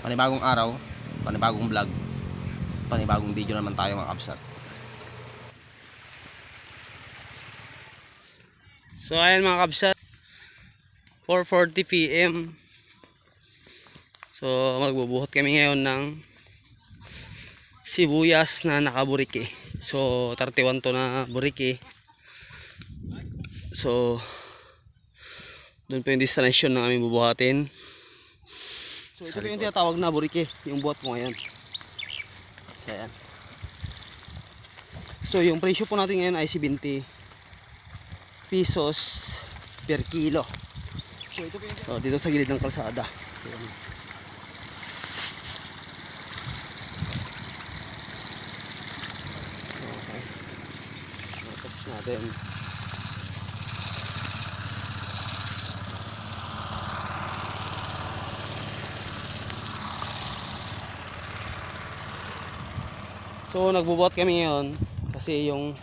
Panibagong araw, panibagong vlog, panibagong video naman tayo mga kabsat. So ayan mga kabsat, 4:40 PM. So magbubuhot kami ngayon ng sibuyas na nakaburiki. So 31 to na buriki. So doon po yung destination na aming bubuhatin. So ito po yung tinatawag na buriki, yung buhat po ngayon. So ayan. So yung presyo po natin ngayon ay 70 pesos per kilo. So ito po yung dito sa gilid ng kalsada. So, okay. Tapos natin. So nagbubuhat kami ngayon kasi yung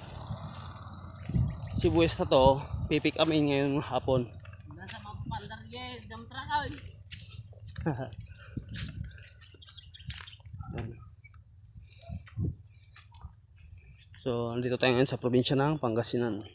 sibuyas na to pipick up ngayon hapon. Nasa mapandar ye, dam trakal. So nandito tayo ngayon sa probinsya ng Pangasinan.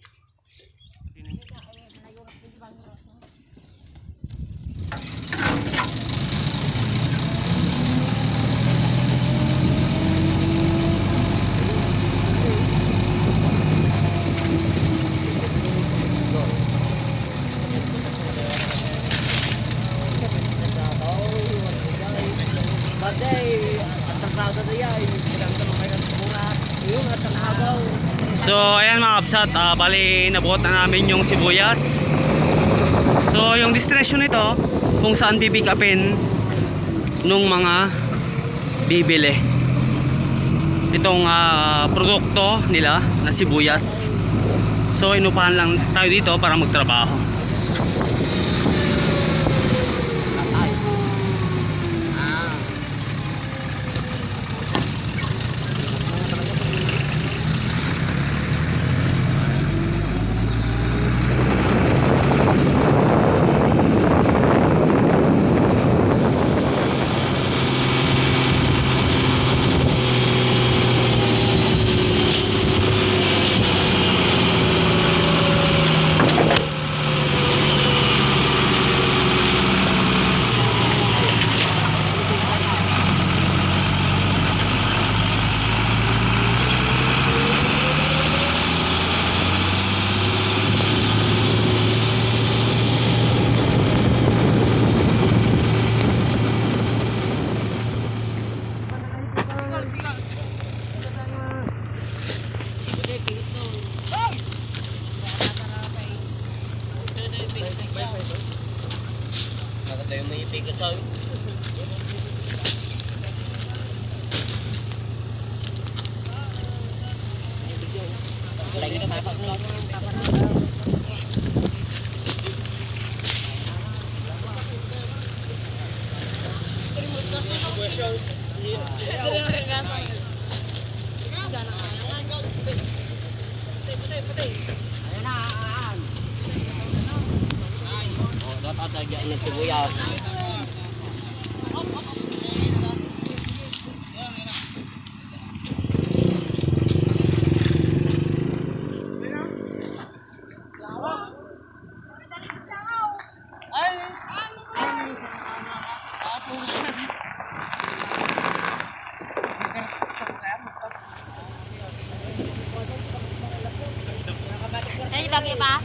So ayan mga kabsat, bali nabuhat na namin yung sibuyas. So yung destination nito kung saan pipick upin nung mga bibili itong produkto nila na sibuyas. So inupahan lang tayo dito para magtrabaho. Maganda yung may tigas ay. Lagi na mapag-vlog. Dapat lagyan ng sibuyas. Ay, lagi pa?